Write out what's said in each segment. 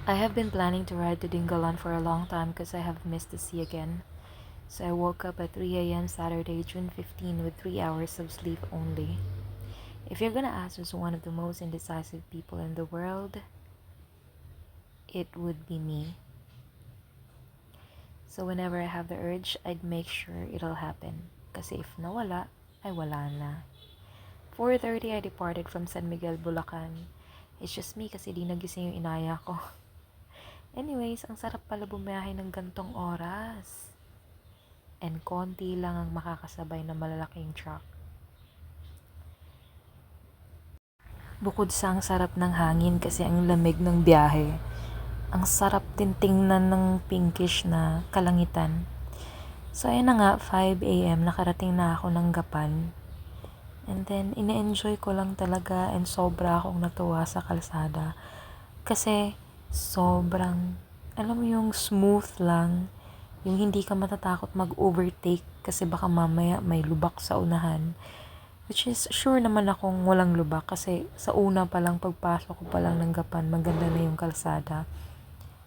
I have been planning to ride to Dingalan for a long time because I have missed the sea again. So I woke up at 3 a.m. Saturday, June 15 with 3 hours of sleep only. If you're gonna ask who's one of the most indecisive people in the world, it would be me. So whenever I have the urge, I'd make sure it'll happen. Kasi if nawala, ay wala na. 4:30 I departed from San Miguel, Bulacan. It's just me kasi di nagising yung inaya ko. Anyways, ang sarap pala bumiyahe ng gantong oras. And konti lang ang makakasabay na malalaking truck. Bukod sa ang sarap ng hangin kasi ang lamig ng biyahe, ang sarap din tingnan ng pinkish na kalangitan. So ayun na nga, 5 a.m. nakarating na ako ng Gapan. And then, ine-enjoy ko lang talaga and sobra akong natuwa sa kalsada. Kasi, sobrang, alam mo yung smooth lang, yung hindi ka matatakot mag-overtake kasi baka mamaya may lubak sa unahan. Which is, sure naman akong walang lubak kasi sa una pa lang, pagpasok ko pa lang ng Gapan, maganda na yung kalsada.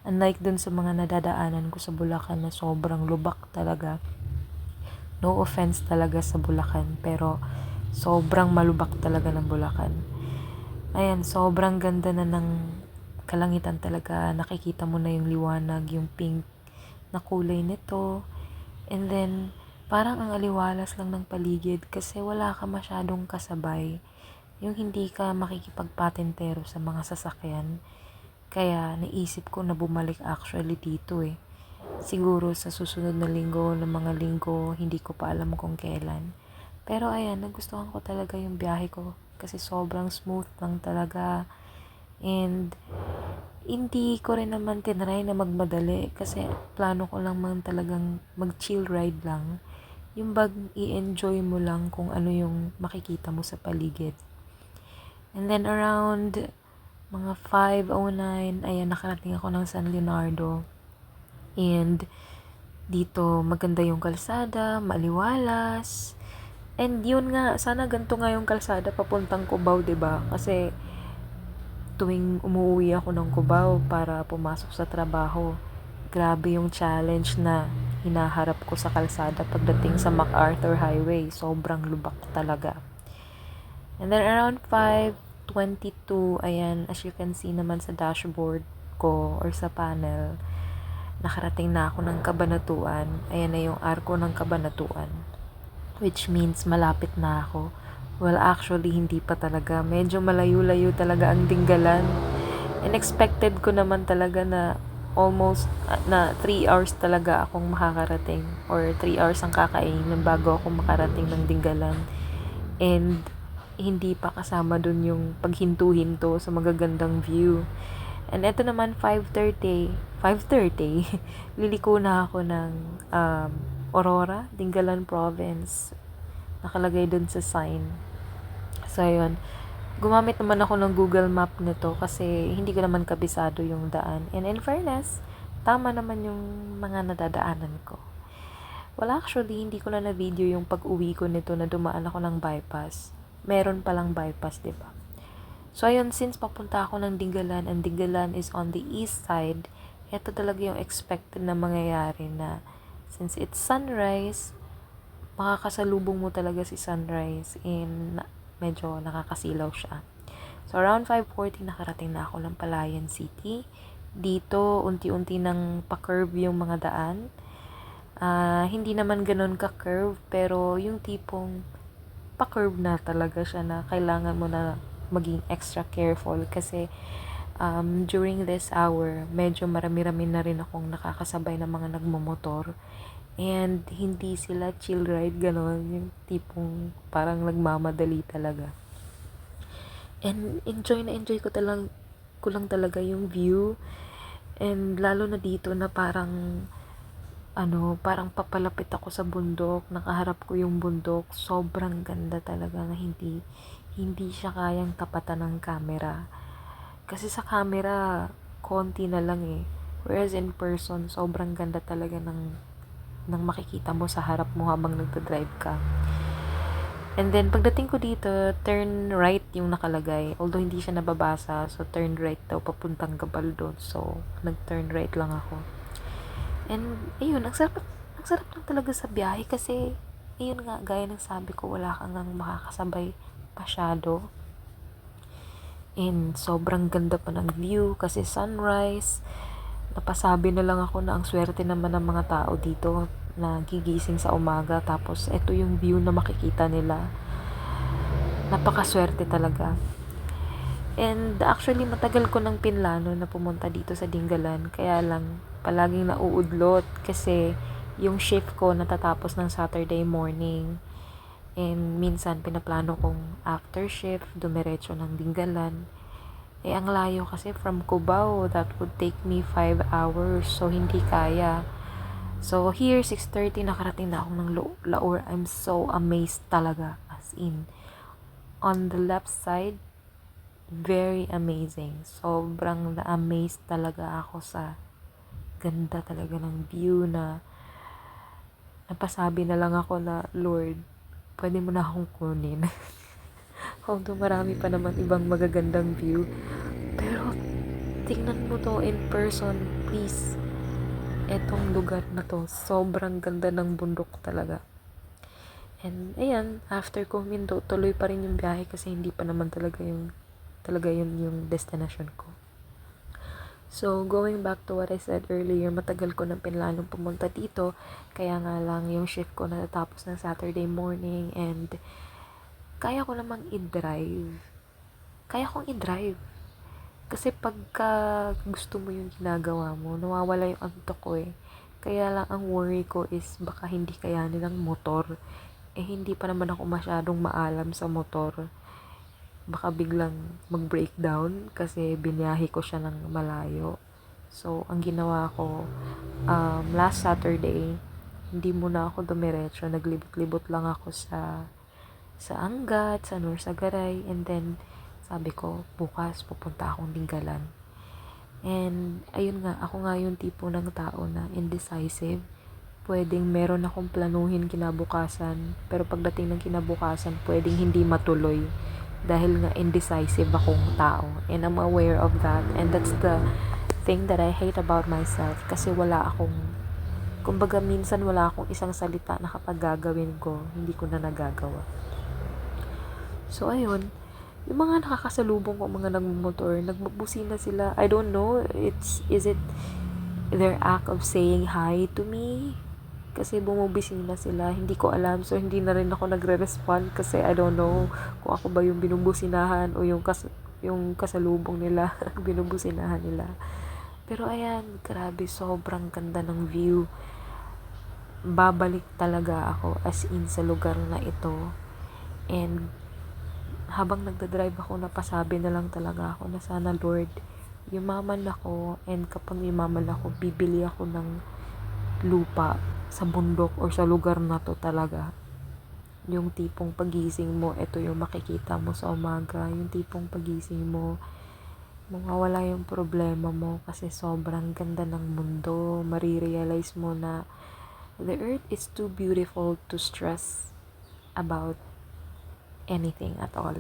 Unlike dun sa mga nadadaanan ko sa Bulacan na sobrang lubak talaga. No offense talaga sa Bulacan, pero sobrang malubak talaga ng Bulacan. Ayan, sobrang ganda na ng kalangitan talaga. Nakikita mo na yung liwanag, yung pink na kulay nito. And then, parang ang aliwalas lang ng paligid kasi wala ka masyadong kasabay. Yung hindi ka makikipagpatentero sa mga sasakyan. Kaya naisip ko na bumalik actually dito eh. Siguro sa susunod na linggo, ng mga linggo, hindi ko pa alam kung kailan. Pero ayan, nagustuhan ko talaga yung biyahe ko kasi sobrang smooth lang talaga. And hindi ko rin naman tinry na magmadali kasi plano ko lang man talagang mag-chill ride lang. Yung bag i-enjoy mo lang kung ano yung makikita mo sa paligid. And then around mga 5:09, ayan, nakarating ako ng San Leonardo. And dito maganda yung kalsada, maliwalas. And yun nga, sana ganito nga yung kalsada papuntang Cubao, 'di ba? Kasi tuwing umuwi ako ng Cubao para pumasok sa trabaho, grabe yung challenge na hinaharap ko sa kalsada pagdating sa MacArthur Highway. Sobrang lubak talaga. And then around 5:22, ayan, as you can see naman sa dashboard ko or sa panel, nakarating na ako ng Cabanatuan. Ayan na yung arko ng Cabanatuan. Which means malapit na ako. Well, actually, hindi pa talaga. Medyo malayo-layo talaga ang Dingalan. And expected ko naman talaga na almost na 3 hours talaga akong makakarating. Or 3 hours ang kakainin bago ako makarating ng Dingalan. And hindi pa kasama dun yung paghinto-hinto sa magagandang view. And eto naman, 5:30, liliko na ako ng Aurora, Dingalan Province. Nakalagay dun sa sign. So, ayun. Gumamit naman ako ng Google Map nito kasi hindi ko naman kabisado yung daan. And in fairness, tama naman yung mga nadadaanan ko. Well, actually, hindi ko na na-video yung pag-uwi ko nito na dumaan ako ng bypass. Meron palang bypass, diba? So, ayun, since papunta ako ng Dingalan and Dingalan is on the east side, ito talaga yung expected na mangyayari na since it's sunrise, makakasalubong mo talaga si sunrise and medyo nakakasilaw siya. So, around 5:40, nakarating na ako ng Palayan City. Dito, unti-unti nang pa-curve yung mga daan. Hindi naman ganun ka-curve, pero yung tipong pa-curve na talaga siya na kailangan mo na maging extra careful kasi during this hour, medyo marami-rami na rin akong nakakasabay na mga nagmumotor. And hindi sila chill ride, gano'n. Yung tipong parang nagmamadali talaga. And enjoy ko lang talaga yung view. And lalo na dito na parang parang papalapit ako sa bundok, nakaharap ko yung bundok, sobrang ganda talaga na hindi siya kayang tapatan ng camera. Kasi sa camera, konti na lang eh. Whereas in person, sobrang ganda talaga ng makikita mo sa harap mo habang nagdadrive ka. And then, pagdating ko dito, turn right yung nakalagay. Although, hindi siya nababasa. So, turn right daw, papuntang Gabaldon. So, nag-turn right lang ako. And, ayun, ang sarap lang talaga sa biyahe kasi, ayun nga, gaya ng sabi ko, wala kang nang makakasabay masyado. And, sobrang ganda pa ng view kasi sunrise. Napasabi na lang ako na ang swerte naman ng mga tao dito na gigising sa umaga tapos ito yung view na makikita nila. Napakaswerte talaga. And actually matagal ko nang pinlano na pumunta dito sa Dingalan kaya lang palaging nauudlot kasi yung shift ko natatapos ng Saturday morning. And minsan pinaplano kong after shift dumiretso ng Dingalan. Eh ang layo kasi from Cubao, that would take me 5 hours so hindi kaya. So here 6:30 nakarating na ako ng Laur. I'm so amazed talaga, as in. On the left side, very amazing. Sobrang na-amazed talaga ako sa ganda talaga ng view na napasabi na lang ako na, Lord, pwede mo na akong kunin. Although marami pa naman ibang magagandang view. Pero, tingnan mo to in person, please. Etong lugar na to, sobrang ganda ng bundok talaga. And, ayan, after ko humindo, tuloy pa rin yung biyahe kasi hindi pa naman talaga yun yung destination ko. So, going back to what I said earlier, matagal ko nang pinlanong pumunta dito, kaya nga lang yung shift ko natatapos ng Saturday morning and kaya ko namang i-drive. Kaya kong i-drive. Kasi pagka gusto mo yung ginagawa mo, nawawala yung antok ko eh. Kaya lang ang worry ko is baka hindi kayanin ng motor. Eh hindi pa naman ako masyadong maalam sa motor. Baka biglang mag-breakdown kasi biniyahe ko siya ng malayo. So, ang ginawa ko, last Saturday, hindi muna ako dumiretso. Naglibot-libot lang ako sa Angat, sa Norsagaray, and then, sabi ko, bukas pupunta akong Dingalan. And, ayun nga, ako nga yung tipo ng tao na indecisive. Pwedeng meron akong planuhin kinabukasan, pero pagdating ng kinabukasan, pwedeng hindi matuloy. Dahil nga indecisive akong tao. And I'm aware of that. And that's the thing that I hate about myself. Kasi kumbaga minsan wala akong isang salita na kapag gagawin ko, hindi ko na nagagawa. So, ayun. Yung mga nakakasalubong ko, mga nagmumotor, nagbubusina sila. I don't know, is it their act of saying hi to me? Kasi bumubisina sila, hindi ko alam. So, hindi na rin ako nagre-respond kasi I don't know kung ako ba yung binubusinahan o yung kasalubong nila, binubusinahan nila. Pero ayan, grabe, sobrang ganda ng view. Babalik talaga ako as in sa lugar na ito. And habang nagdadrive ako, napasabi na lang talaga ako na sana Lord, yumaman ako, and kapag yumaman ako, bibili ako ng lupa sa bundok or sa lugar na to talaga. Yung tipong pagising mo, ito yung makikita mo sa umaga. Yung tipong pagising mo, mawawala yung problema mo kasi sobrang ganda ng mundo. Marirealize mo na the earth is too beautiful to stress about anything at all.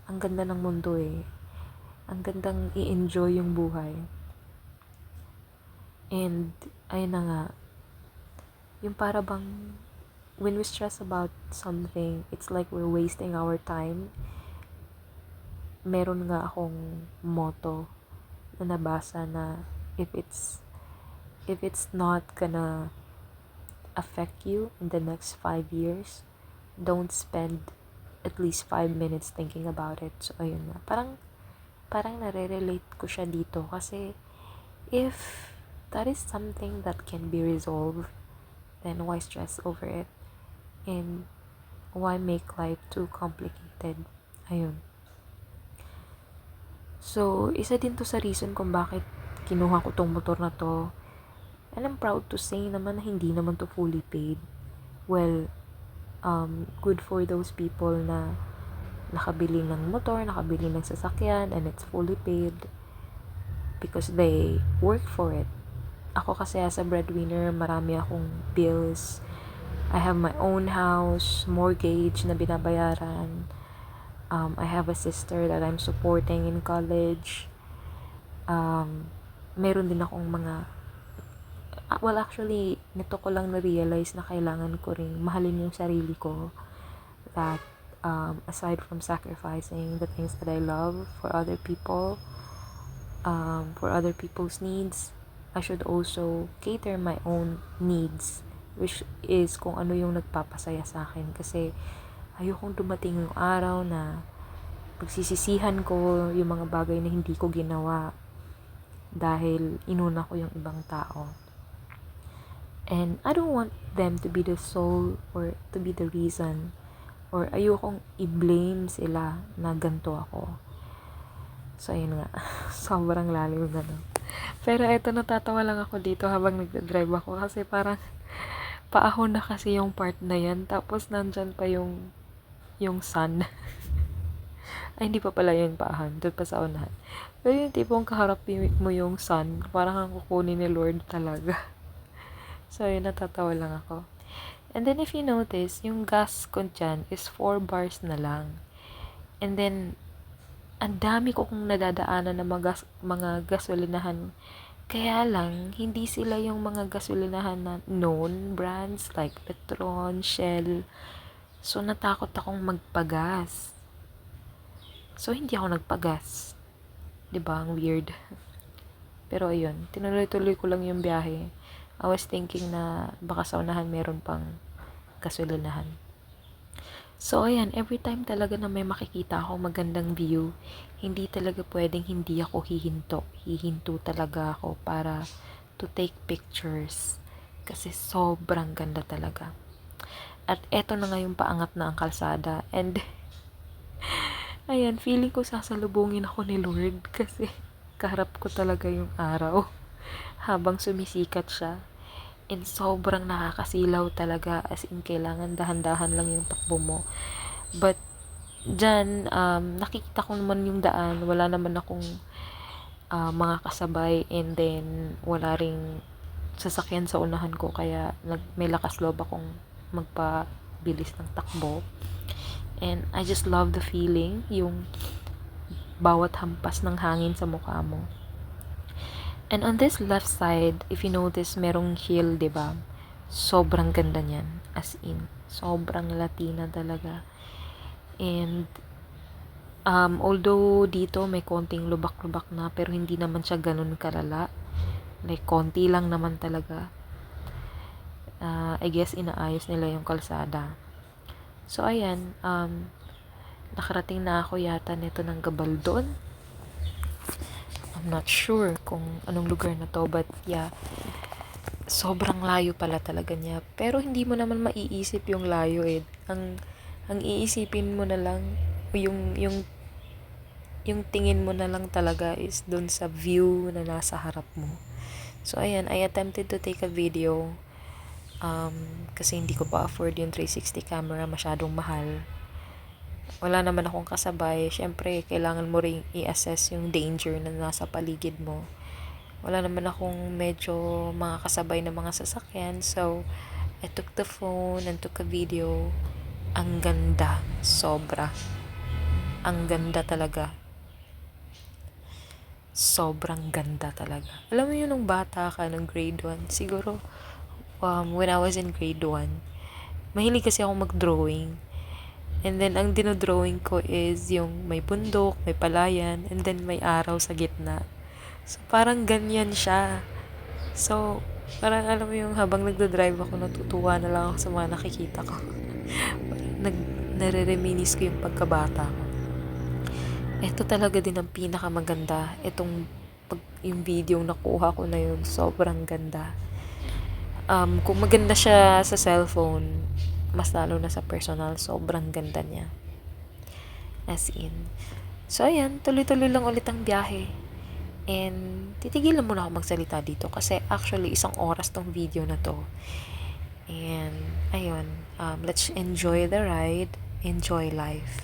Ang ganda ng mundo eh. Ang gandang i-enjoy yung buhay. And, ayun na nga, yung para bang, when we stress about something, it's like we're wasting our time. Meron nga akong motto na nabasa na if it's not gonna affect you in the next 5 years, don't spend at least 5 minutes thinking about it. So, ayun nga. Parang nare-relate ko siya dito kasi if that is something that can be resolved, then why stress over it? And why make life too complicated? Ayun. So, isa din to sa reason kung bakit kinuha ko tong motor na to. And I'm proud to say naman na hindi naman to fully paid. Well, good for those people na nakabili ng motor, nakabili ng sasakyan, and it's fully paid because they work for it. Ako kasi as a breadwinner, marami akong bills, I have my own house, mortgage na binabayaran. I have a sister that I'm supporting in college. Meron din akong mga well, actually, nito ko lang na-realize na kailangan ko ring mahalin yung sarili ko. That, aside from sacrificing the things that I love for other people, for other people's needs, I should also cater my own needs, which is kung ano yung nagpapasaya sa akin. Kasi, ayokong dumating yung araw na pagsisisihan ko yung mga bagay na hindi ko ginawa dahil inuna ko yung ibang tao. And I don't want them to be the soul or to be the reason, or ayokong i-blame sila na ganito ako. So, ayun nga. Sobrang lalim na, no? Pero eto, natatawa lang ako dito habang nagdadrive ako kasi parang paahon na kasi yung part na yan. Tapos nandyan pa yung sun. Ay, hindi pa pala yung paahon. Doon pa sa unahan. Pero yung tipong kaharap mo yung sun, parang ang kukunin ni Lord talaga. So, yun, natatawa lang ako. And then, if you notice, yung gas ko dyan is 4 bars na lang. And then, ang dami ko kung nadadaanan ng mga gasolinahan. Kaya lang, hindi sila yung mga gasolinahan na known brands like Petron, Shell. So, natakot akong magpagas. So, hindi ako nagpagas. Diba? Ang weird. Pero, ayun. Tinuloy-tuloy ko lang yung biyahe. I was thinking na baka sa unahan meron pang gasolinahan. So, ayan, every time talaga na may makikita ako magandang view, hindi talaga pwedeng hindi ako hihinto. Hihinto talaga ako para to take pictures. Kasi sobrang ganda talaga. At eto na nga yung paangat na ang kalsada. And, ayan, feeling ko sasalubungin ako ni Lord kasi kaharap ko talaga yung araw habang sumisikat siya. And sobrang nakakasilaw talaga, as in kailangan dahan-dahan lang yung takbo mo. But dyan, nakikita ko naman yung daan, wala naman akong mga kasabay, and then wala ring sasakyan sa unahan ko, kaya may lakas loob akong magpabilis ng takbo. And I just love the feeling, yung bawat hampas ng hangin sa mukha mo. And on this left side, if you notice, merong hill, diba? Sobrang ganda niyan. As in, sobrang Latina talaga. And, although dito may konting lubak-lubak na, pero hindi naman siya ganun kalala. Like, konti lang naman talaga. I guess, inaayos nila yung kalsada. So, ayan, nakarating na ako yata nito ng Gabaldon. I'm not sure kung anong lugar na to, but yeah, sobrang layo pala talaga niya. Pero hindi mo naman maiisip yung layo eh. Ang iisipin mo na lang, yung tingin mo na lang talaga is dun sa view na nasa harap mo. So, ayan, I attempted to take a video kasi hindi ko pa afford yung 360 camera, masyadong mahal. Wala naman akong kasabay. Syempre, kailangan mo ring i-assess yung danger na nasa paligid mo. Wala naman akong medyo mga kasabay na mga sasakyan. So, I took the phone and took a video. Ang ganda. Sobra. Ang ganda talaga. Sobrang ganda talaga. Alam mo yun, nung bata ka, nung grade 1, siguro, when I was in grade 1, mahilig kasi ako mag-drawing. And then, ang dinodrawing ko is yung may bundok, may palayan, and then may araw sa gitna. So, parang ganyan siya. So, parang alam mo yung habang nagdadrive ako, natutuwa na lang ako sa mga nakikita ko. Nare-reminis ko yung pagkabata ko. Ito talaga din ang pinakamaganda. Yung video nakuha ko na yun, sobrang ganda. Kung maganda siya sa cellphone, mas lalo na sa personal, sobrang ganda niya. As in. So, ayan, tuloy-tuloy lang ulit ang biyahe. And, titigilan muna ako magsalita dito kasi actually, 1 oras tong video na to. And, ayun, let's enjoy the ride, enjoy life.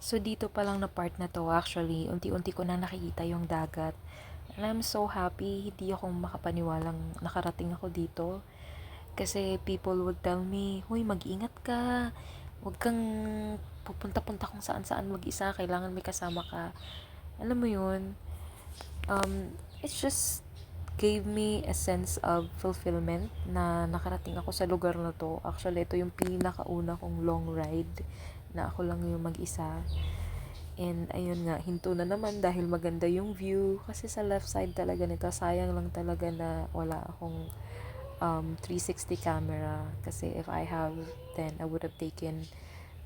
So, dito pa lang na part na to, actually, unti-unti ko na nakikita yung dagat. And I'm so happy, hindi ako makapaniwalang nakarating ako dito. Kasi people would tell me, "Huy, mag-ingat ka. Huwag kang pupunta-punta kung saan-saan mag-isa. Kailangan may kasama ka." Alam mo yun, it just gave me a sense of fulfillment na nakarating ako sa lugar na to. Actually, ito yung pinakauna kong long ride na ako lang yung mag-isa. And ayun nga, hinto na naman dahil maganda yung view. Kasi sa left side talaga nito, sayang lang talaga na wala akong 360 camera. Kasi if I have, then I would have taken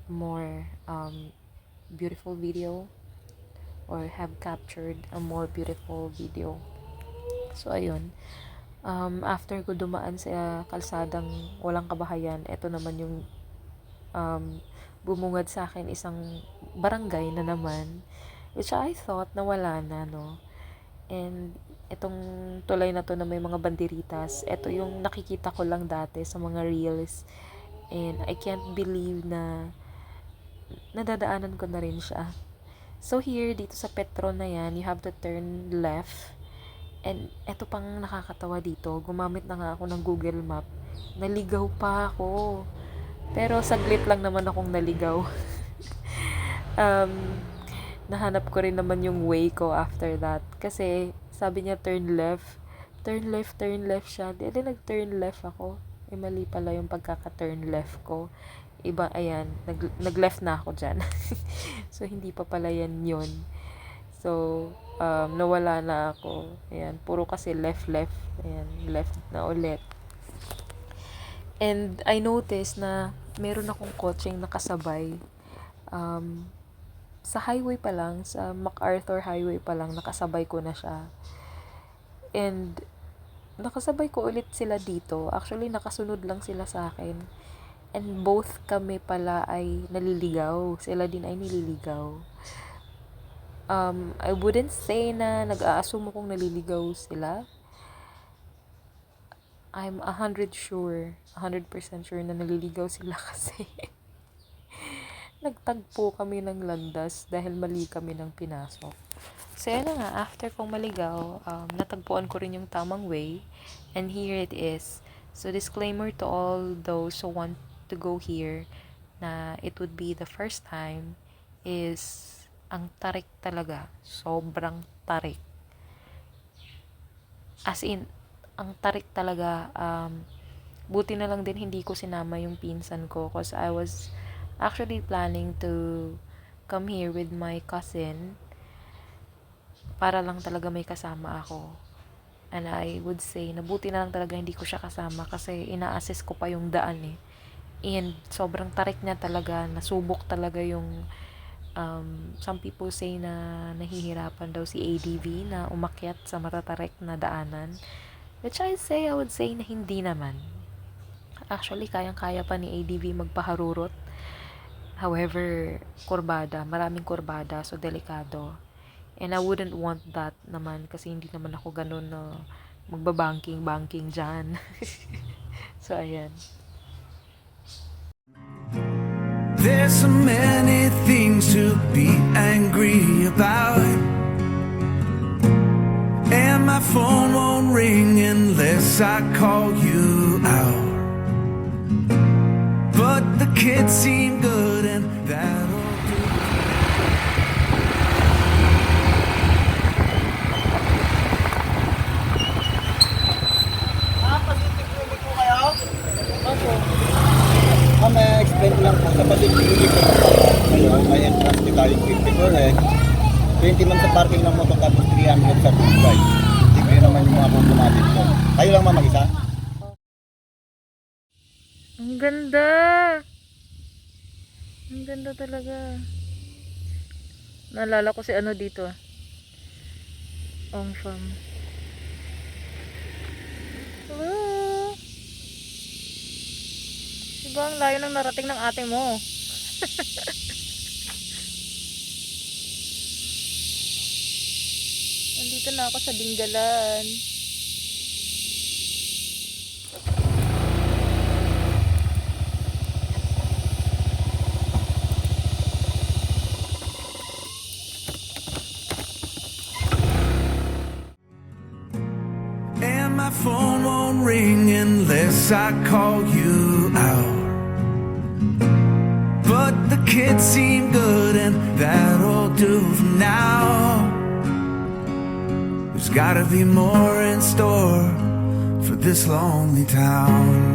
more beautiful video or have captured a more beautiful video. So, ayun. After ko dumaan sa kalsadang walang kabahayan, ito naman yung bumungad sa akin isang barangay na naman, which I thought na wala na, no? And itong tulay na to na may mga banderitas, ito yung nakikita ko lang dati sa mga reels. And I can't believe na nadadaanan ko na rin siya. So here, dito sa Petron na yan, you have to turn left. And eto pang nakakatawa dito, gumamit na nga ako ng Google Map. Naligaw pa ako. Pero saglit lang naman akong naligaw. Nahanap ko rin naman yung way ko after that. Kasi sabi niya turn left. Turn left siya. Di nag-turn left ako. Mali pala yung pagkaka-turn left ko. Iba, ayan, nag-left na ako dyan. So, hindi pa pala yan yun. So, nawala na ako. Ayan, puro kasi left. Ayan, left na ulit. And I noticed na meron akong coaching nakasabay. Sa highway pa lang, sa MacArthur Highway pa lang, nakasabay ko na siya. And nakasabay ko ulit sila dito. Actually, nakasunod lang sila sa akin. And both kami pala ay naliligaw. Sila din ay nililigaw. I wouldn't say na nag-a-assume kong naliligaw sila. I'm 100% sure na naliligaw sila kasi nagtagpo kami ng landas dahil mali kami ng pinasok. So, yan na nga, after kong maligaw, natagpuan ko rin yung tamang way. And here it is. So, disclaimer to all those who want to go here na it would be the first time is ang tarik talaga. Sobrang tarik. As in, ang tarik talaga. Buti na lang din hindi ko sinama yung pinsan ko because I was actually planning to come here with my cousin para lang talaga may kasama ako. And I would say, nabuti na lang talaga hindi ko siya kasama kasi ina-assess ko pa yung daan eh. And sobrang tarik niya talaga, nasubok talaga yung some people say na nahihirapan daw si ADV na umakyat sa matatarik na daanan. Which I would say na hindi naman. Actually, kayang-kaya pa ni ADV magpaharurot. However, maraming kurbada, so delikado. And I wouldn't want that naman kasi hindi naman ako ganun na magbabanking dyan. So, ayan. There's so many things to be angry about, and my phone won't ring unless I call you out. But the kids seem good and that'll do. Pacific po kayo? Opo. May explain lang po sa Pacific kayo. May entrance di tayo 54 eh. 20 man sa parking ng motor tapos 300 sa food ride. Libre naman yung mga automatic po. Kayo lang mag-isa? Ang ganda! Ang ganda talaga. Naalala ko si ano dito. Ong Farm. Hello! Diba ang layo ng narating ng ate mo? Nandito na ako sa Dingalan. won't ring unless I call you out. But the kids seem good and that'll do for now. There's gotta be more in store for this lonely town.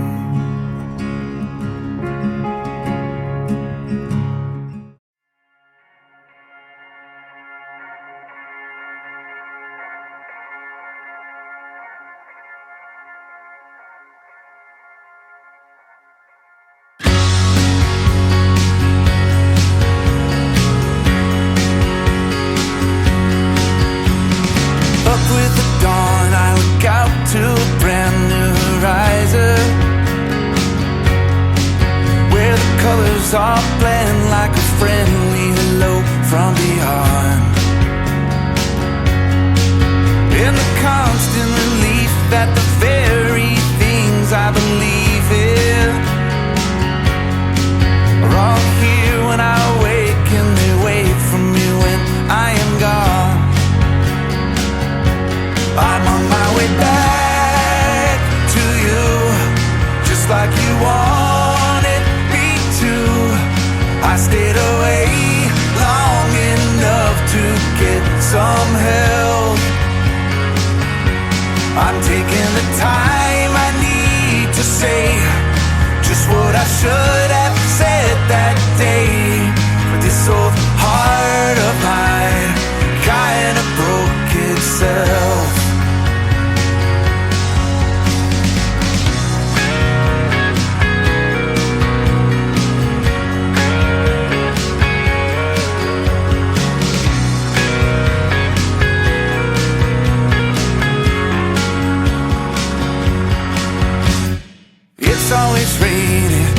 Up with the dawn, I look out to a brand new horizon, where the colors all blend like a friendly hello from beyond. In the constant relief that the very things I believe in are all here when I wake, and they wait for me when I am gone. I'm on my way back to you, just like you wanted me to. I stayed away long enough to get some help. I'm taking the time I need to say just what I should have said that day. But this old heart of mine kinda broke itself. It's always raining,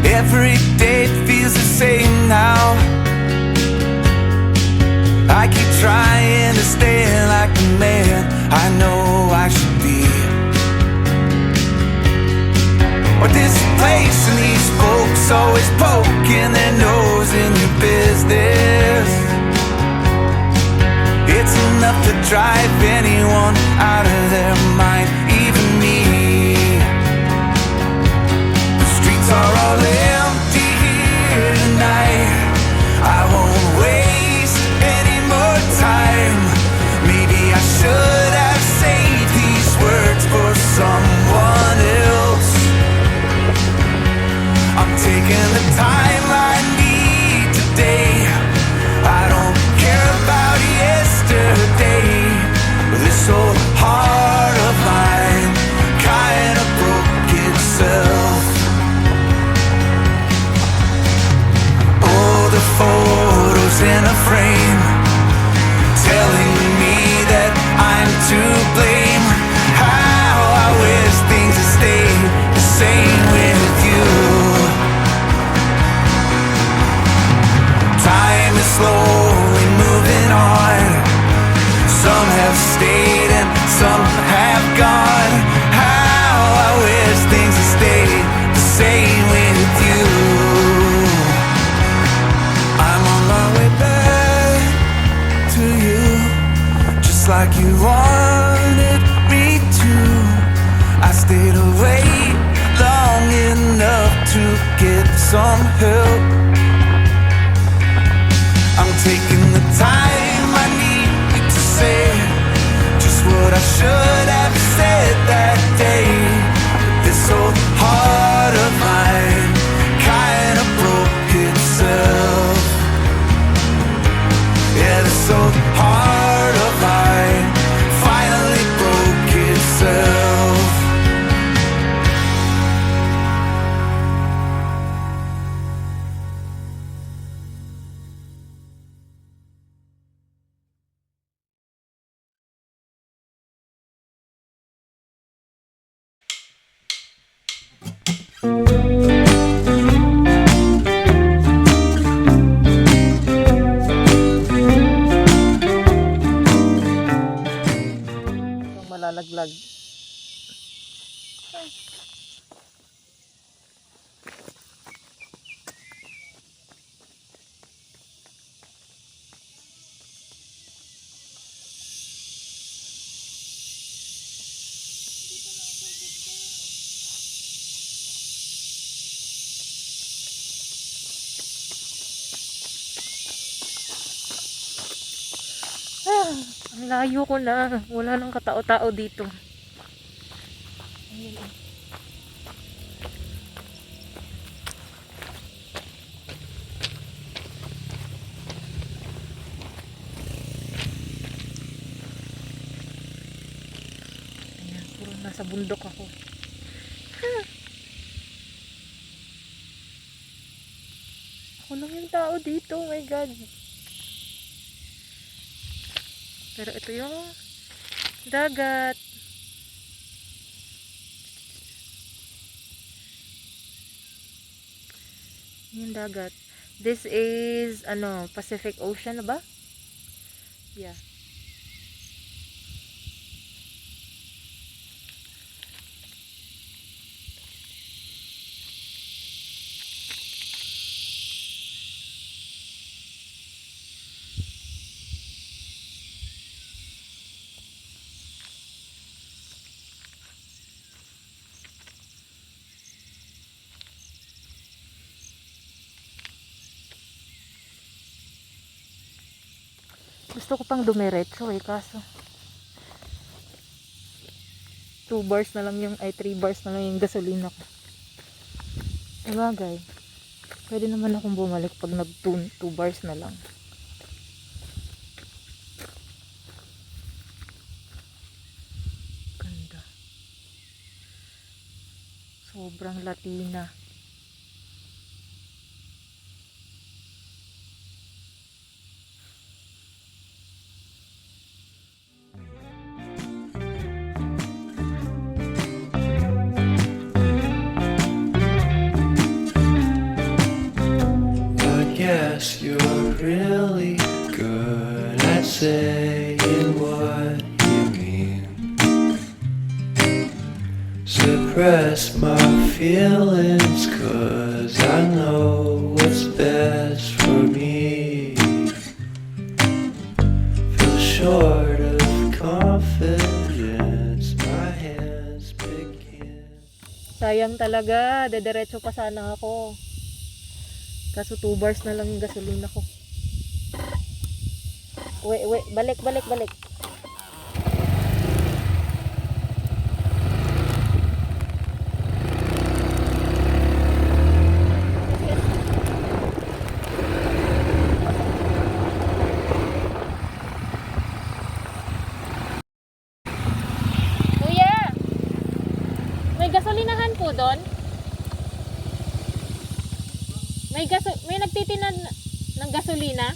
every day feels the same now. I keep trying to stay like the man I know I should be. But this place and these folks always poking their nose in your business. It's enough to drive anyone out of their mind, even me. Are all empty here tonight. I won't waste any more time. Maybe I should have saved these words for someone else. I'm taking the time I need today. I don't care about yesterday. This old heart of mine kinda broke itself. The photos in a frame telling me that I'm to blame. How I wish things had stayed the same with you. Time is slowly moving on. Some have stayed and some have gone. How I wish things had stayed the same with you. I'm on my way back to you, just like you wanted me to. I stayed away long enough to get some help. I'm taking the time I need to say just what I should have said that day. But this old heart of mine kinda broke itself. Yeah, this old heart of mine finally broke itself. Malalaglag. Ang layo ko na. Wala nang katao-tao dito. Ayun. Ayan, puro nasa bundok ako. Ako lang yung tao dito. Oh my God. Pero ito yung dagat. Yung dagat. This is, Pacific Ocean na ba? Yeah. Gusto ko pang dumiretso kaso 2 bars na lang yung, 3 bars na lang yung gasolina ko. Sabagay, pwede naman akong bumalik pag nag 2 bars na lang. Ganda. Sobrang Latina. I guess you're really good at saying what you mean. Suppress my feelings, 'cause I know what's best for me. Feel short of confidence, my hands begin. Sayang talaga, dediretso pa sana ako. Kaso 2 bars na lang yung gasolina ko. Balik. Kuya, may gasolinahan po doon? May nagtitinda ng gasolina?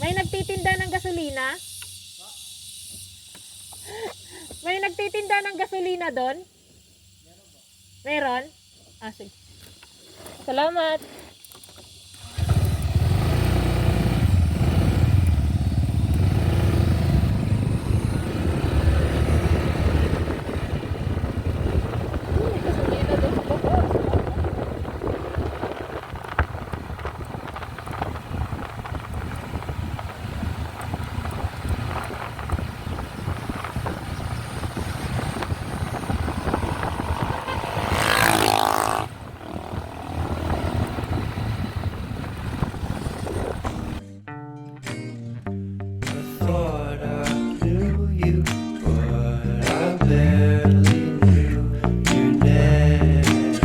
May nagtitinda ng gasolina? May nagtitinda ng gasolina doon? Meron? Ah, sige. Salamat. May gasolina doon sa baba. Thought I knew you, but I barely knew your name.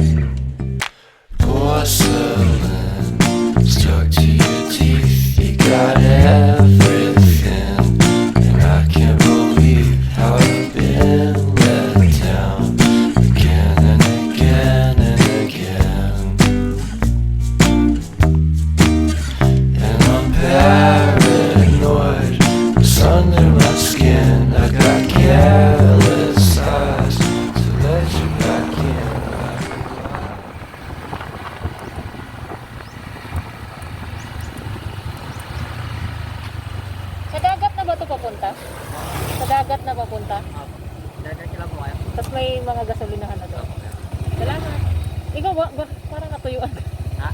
Porcelain stuck to your teeth, you got everything, and I can't believe how I've been let down again and again and again. And I'm paranoid, it's under my skin. I got careless eyes to let you back in. Sa dagat na ba ito papunta? Sa dagat na papunta? Diretso lang po kayo. Tapos may mga gasolinahan na doon. Salamat. Ikaw ba parang natuyuan ka? Ha?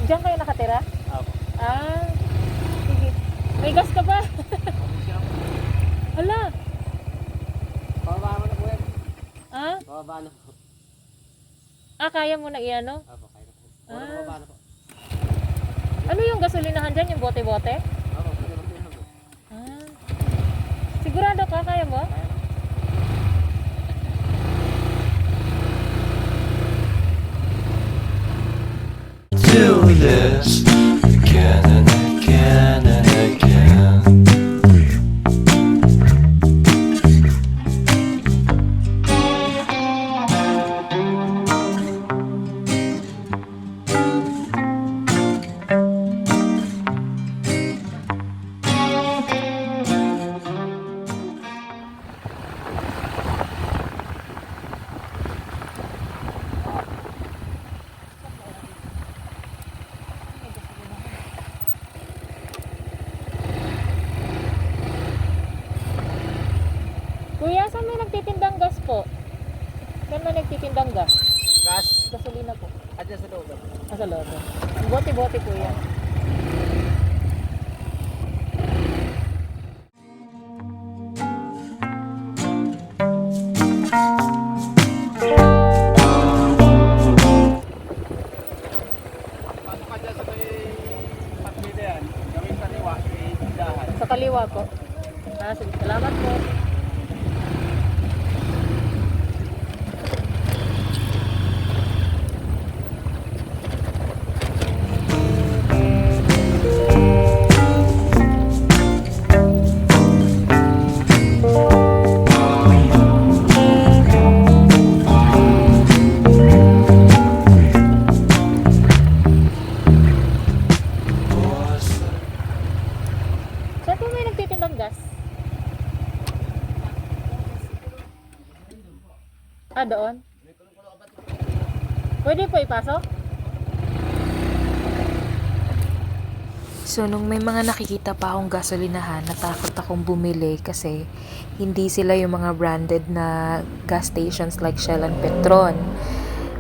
Diyan kayo nakatira? Opo. Ah, sige. May gas ka pa? Hala. Pababa mo na po yan. Ah? Pababa na po. Kaya mo na iano? Opo, kaya na po. Ah. Pababa na po. Ano yung gasolinahan dyan? Yung bote-bote? Sigurado ka? Kaya mo? Do this again and again and again. Kuya, saan may nagtitindang gas po? Saan may nagtitindang gas? Gas. Gasolina po. Adyan sa loob. Nasa loob. Bote-bote kuya. Pasok ka dyan sa may patlida yan. Gawin kaliwa, may tindahan. Sa kaliwa po. Sige, salamat po. Saan po may nagtitindang gas? Doon? Pwede po ipasok? So, nung may mga nakikita pa akong gasolinahan, natakot akong bumili kasi hindi sila yung mga branded na gas stations like Shell and Petron.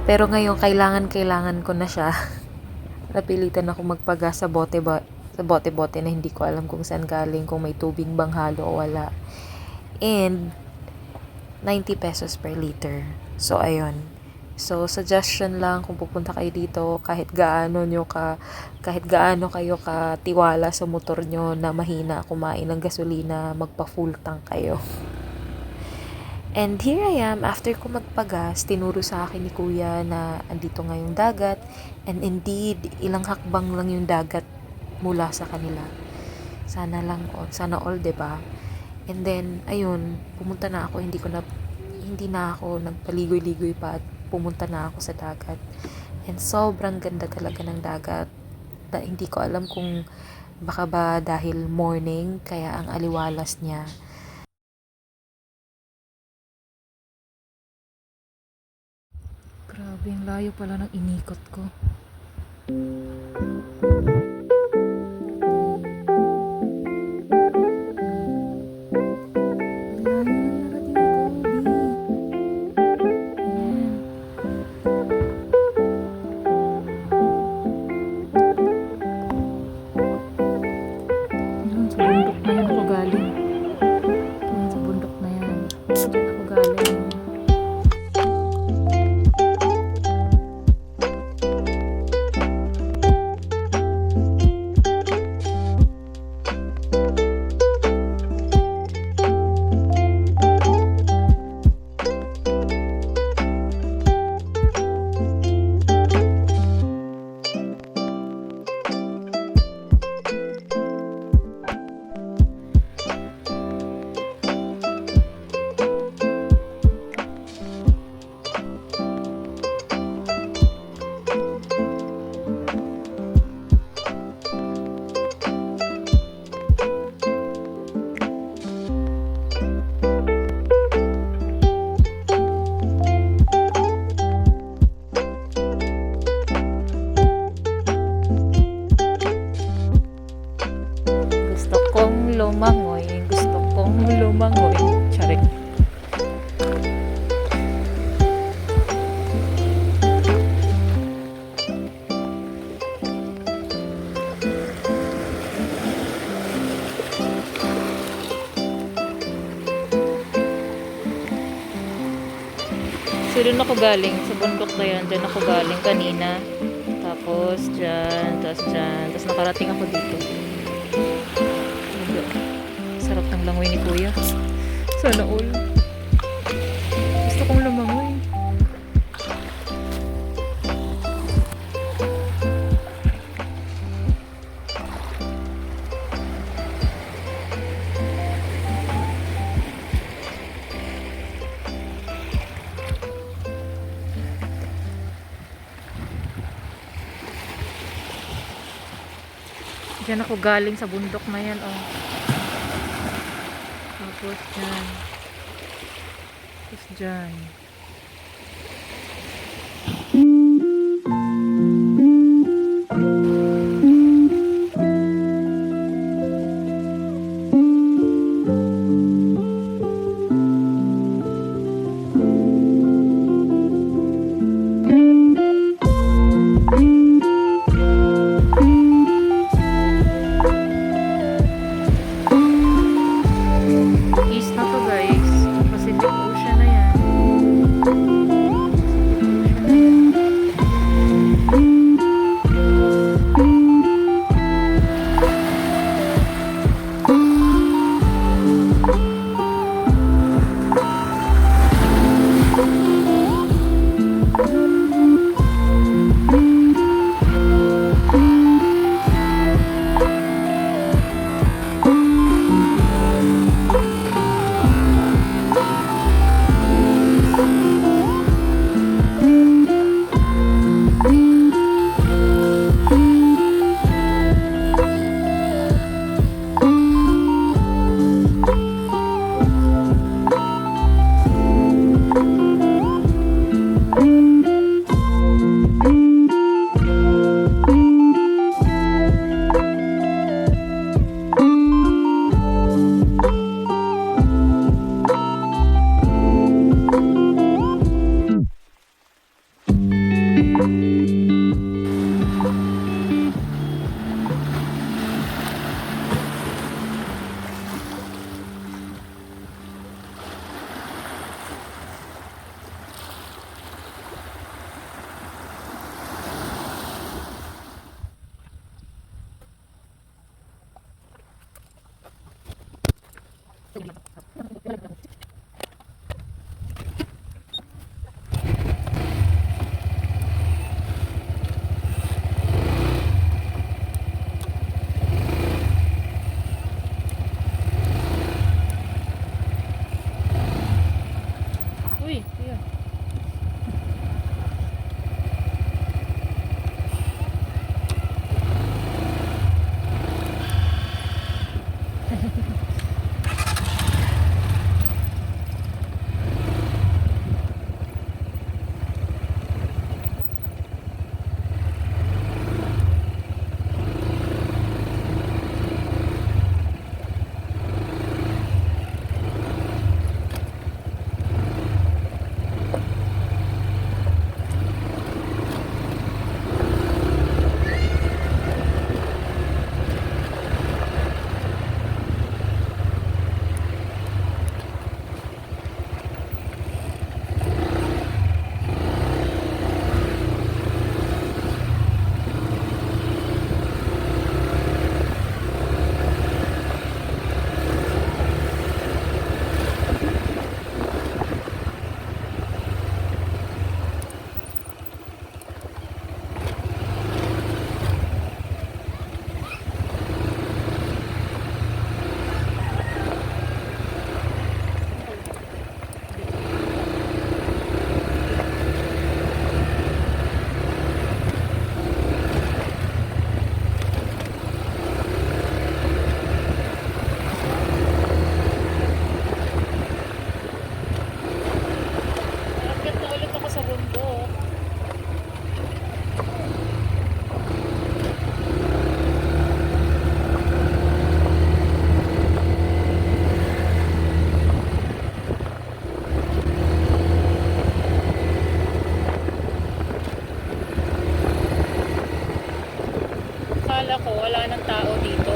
Pero ngayon, kailangan ko na siya. Napilitan ako magpagas sa bote-bote na hindi ko alam kung saan galing, kung may tubig bang halo o wala. And 90 pesos per liter. So, ayun. So, suggestion lang kung pupunta kayo dito, kahit gaano kayo katiwala sa motor nyo na mahina kumain ng gasolina, magpa-full tank kayo. And here I am, after ko magpagas, tinuro sa akin ni Kuya na andito nga yung dagat. And indeed, ilang hakbang lang yung dagat mula sa kanila. Sana all, 'di ba? And then, ayun, pumunta na ako, hindi na ako nagpaligoy-ligoy pa at pumunta na ako sa dagat. And sobrang ganda talaga ng dagat. Hindi ko alam kung baka ba dahil morning, kaya ang aliwalas niya. Grabe, ang layo pala ng inikot ko. Gusto kong lumangoy. Charik. So, doon ako galing. Sa bundok na yan. Doon ako galing kanina. Tapos, dyan. Tapos, dyan. Tapos, nakarating ako dito. Sarap sarap ng langoy ni Kuya. Sana all. Gusto kong lumangoy. Diyan ako galing sa bundok na yan, oh. Tapos dyan. Tapos dyan. East na to, guys. Pacific Ocean na yan. Uy, Kuya. Akyat na ulit ako sa bundok. Akala ko wala nang tao dito.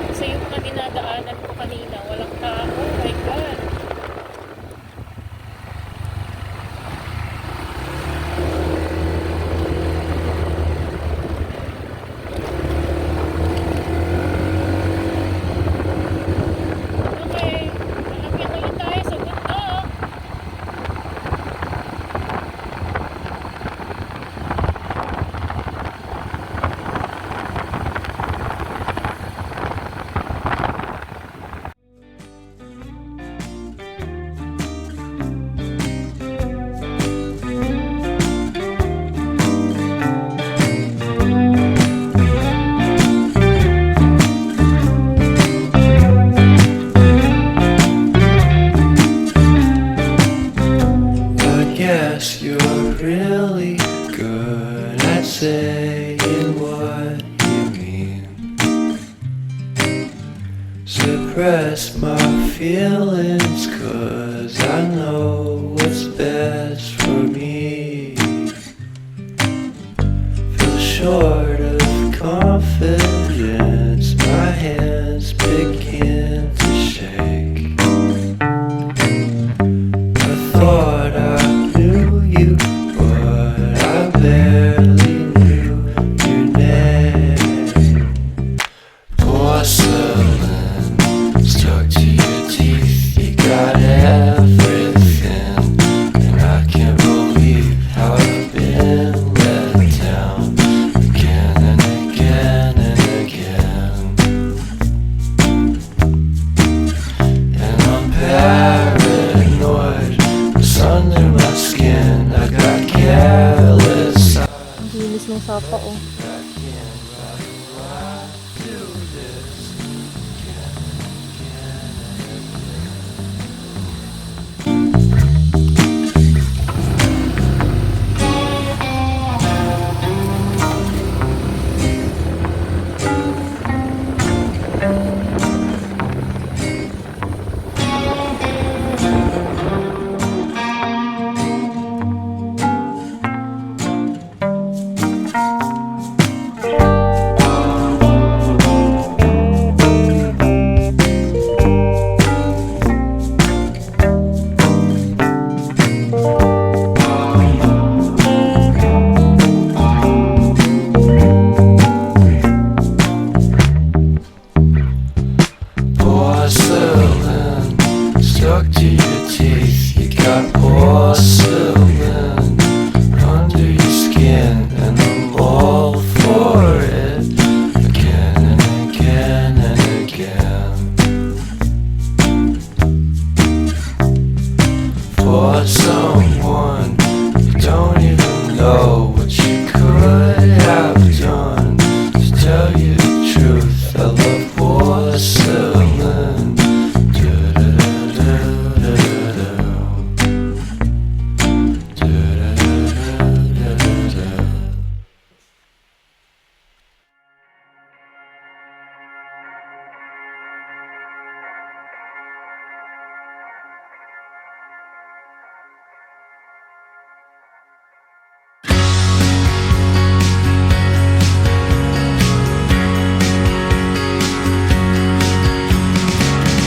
Kasi yung mga dinadaanan ko kanina, walang tao. Oh my God. try saying what you mean. Suppress my feelings, 'cause I know what's best for me. Feel short of confidence, my hands begin to shake. I thought I knew you, but I barely knew your name. Porcelain stuck to your teeth, you got everything, and I can't believe how I've been let down again and again and again. And I'm paranoid, what's under my skin, I got careless. Ang linis ng sapa, oh. Porcelain stuck to your teeth, you got porcelain under your skin, and I'm all for it again and again and again. For someone you don't even know what you could have done. To tell you the truth, I love porcelain.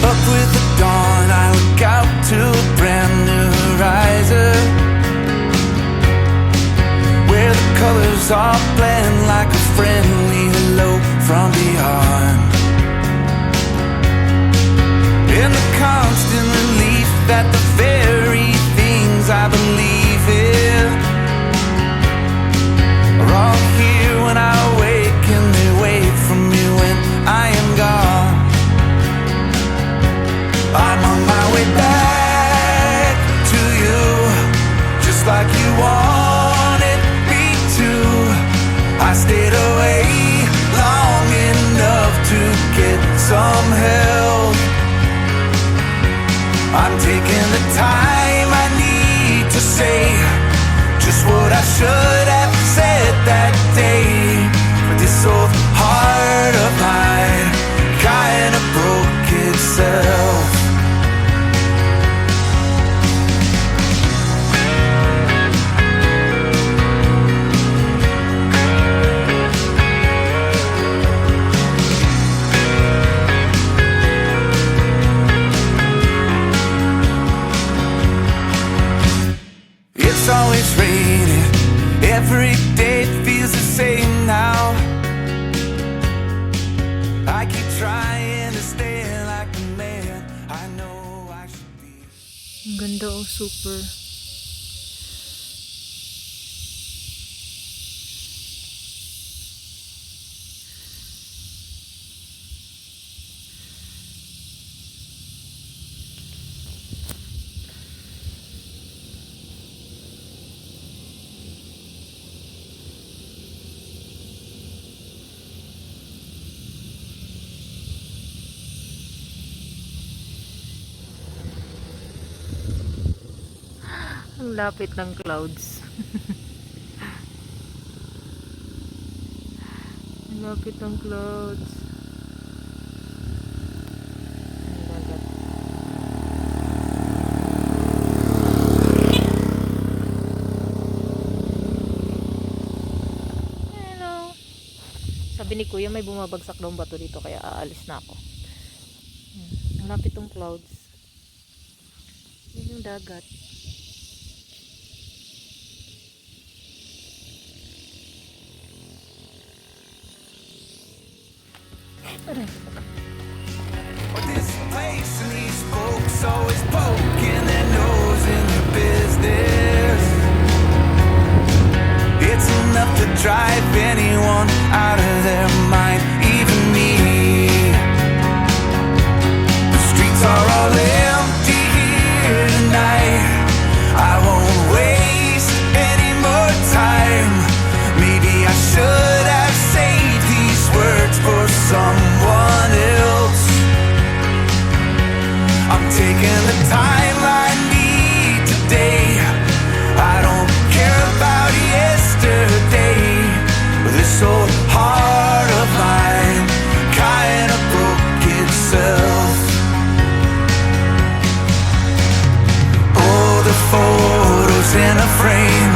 Up with the dawn, I look out to a brand new horizon, where the colors all blend like a friendly hello from beyond. In the constant relief that the very things I believe in are all here when I wake, and they wait for me when I am gone. I'm on my way back to you, just like you wanted me to. I stayed away long enough to get some help. I'm taking the time I need to say just what I should have said that day. But this old heart of mine kinda broke itself. It's always raining, every day feels the same now. I keep trying to stay like the man I know I should be. Ang ganda, oh, super. Ang lapit ng clouds. Lapit ang clouds. Ang dagat. Hello. Sabi ni Kuya may bumabagsak daw bato dito kaya aalis na ako. Ang lapit ng clouds. Yun yung dagat. Aray. This place and these folks always poking their nose in your business. It's enough to drive anyone out of their mind, even me. The streets are all empty here tonight. I won't waste any more time. Maybe I should have saved these words for someone else. I'm taking the time I need today. I don't care about yesterday. This old heart of mine kinda broke itself. Oh, the photos in a frame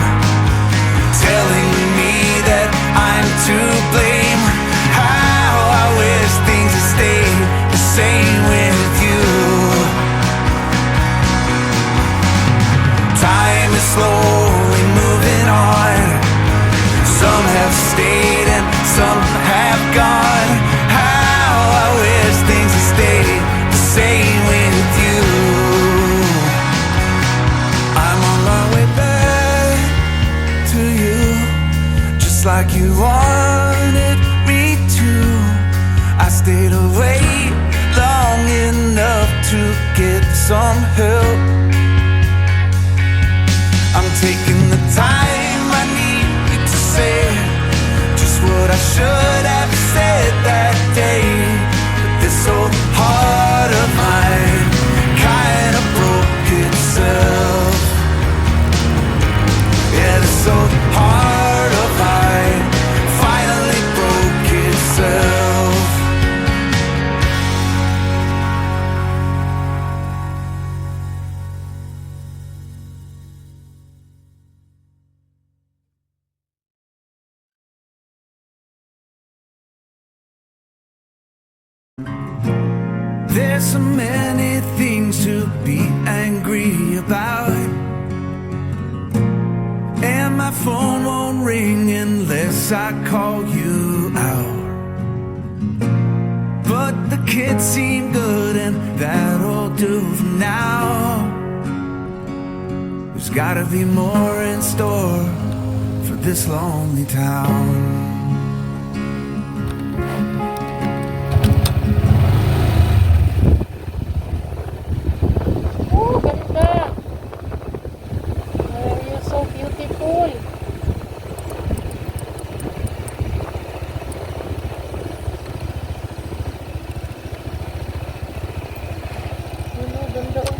telling me that I'm to blame. How I wish things had stayed the same with you. Time is slowly moving on. Some have stayed and some have gone. How I wish things had stayed the same with you. I'm on my way back to you, just like you wanted me to. I stayed away long enough to get some help. I'm taking the time I need to say just what I should have said that day. But this old heart of mine kinda broke itself. Yeah, this old heart of mine finally broke itself. There's so many things to be angry about, and my phone won't ring unless I call you out. But the kids seem good and that'll do for now. There's gotta be more in store for this lonely town. Oh, ganda. You're so beautiful. Ano, ganda oh.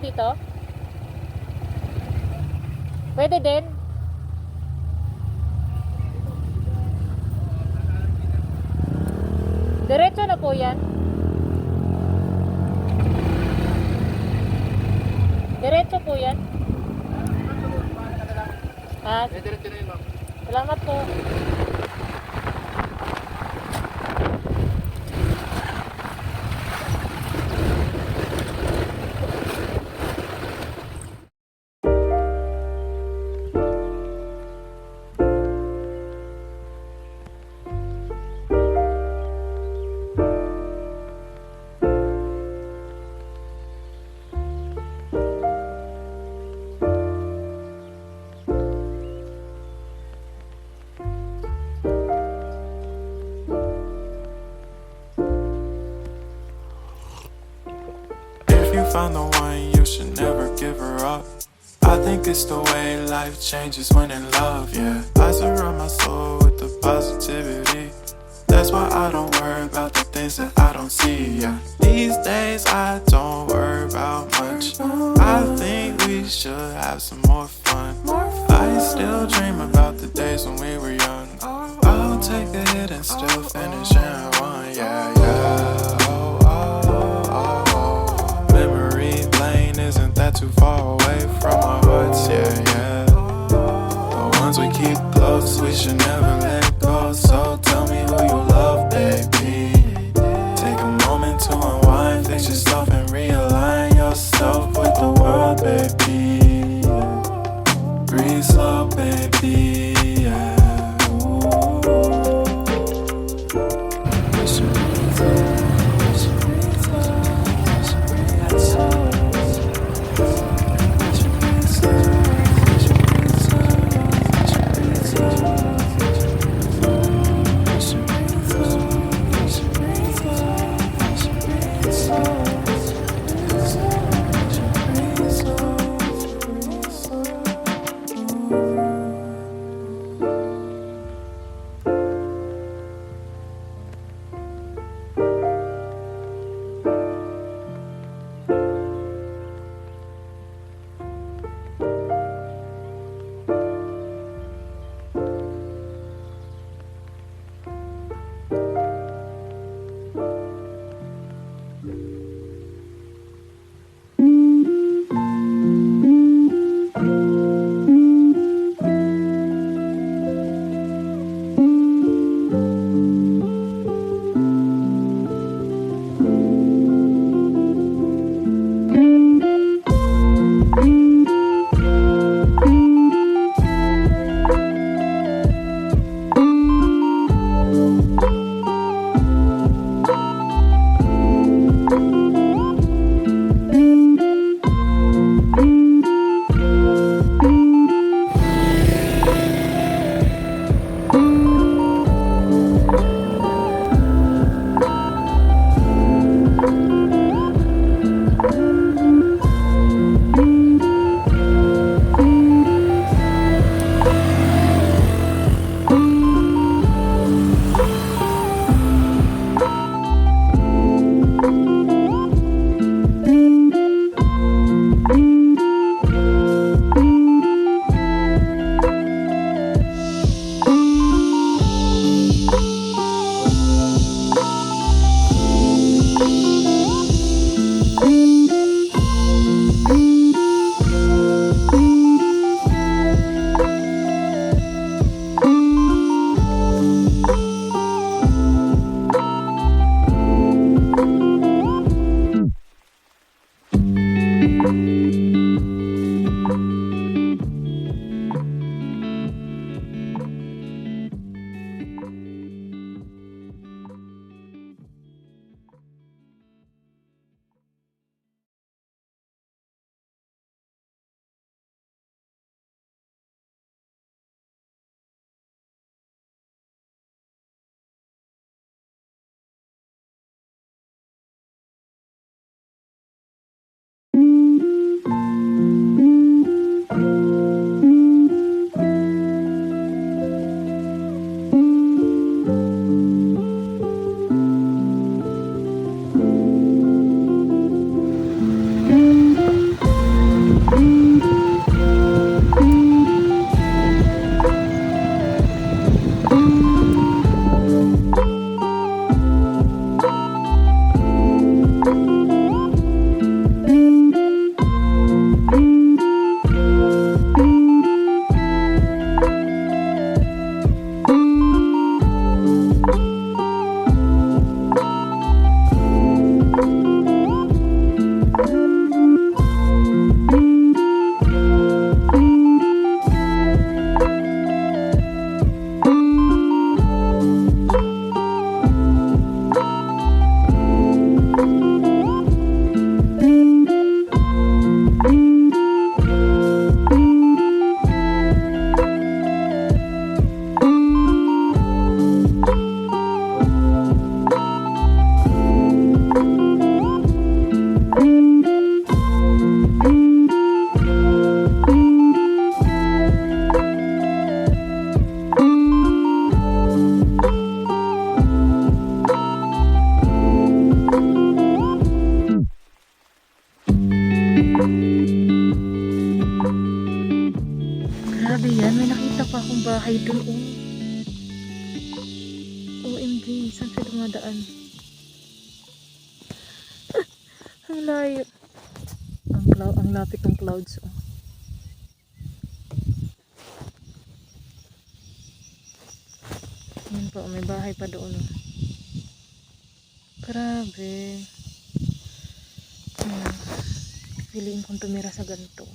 dito? Pwede din. Diretso na po yan. Diretso po yan. Diretso na yun, ma'am. Salamat po. If you find the one, you should never give her up. I think it's the way life changes when in love, yeah. I surround my soul with the positivity. That's why I don't worry about the things that I don't see, yeah. These days I don't worry about much. I think we should have some more fun. I still dream about the days when we were young. I'll take a hit and still finish in one, yeah, yeah. Oh, oh, oh, oh. Memory lane isn't that too far away from our hearts, yeah, yeah. The ones we keep close, we should never let go. So tell me who you love, baby. Take a moment to unwind, fix yourself and realign yourself with the world, baby. Breathe slow, baby, yeah. nakita pa akong bahay doon. OMG, saan siya dumadaan? Ang layo. Ang lapit ng clouds. Oh. Yan po, may bahay pa doon. Oh. Grabe. Piliin kong tumira sa ganito.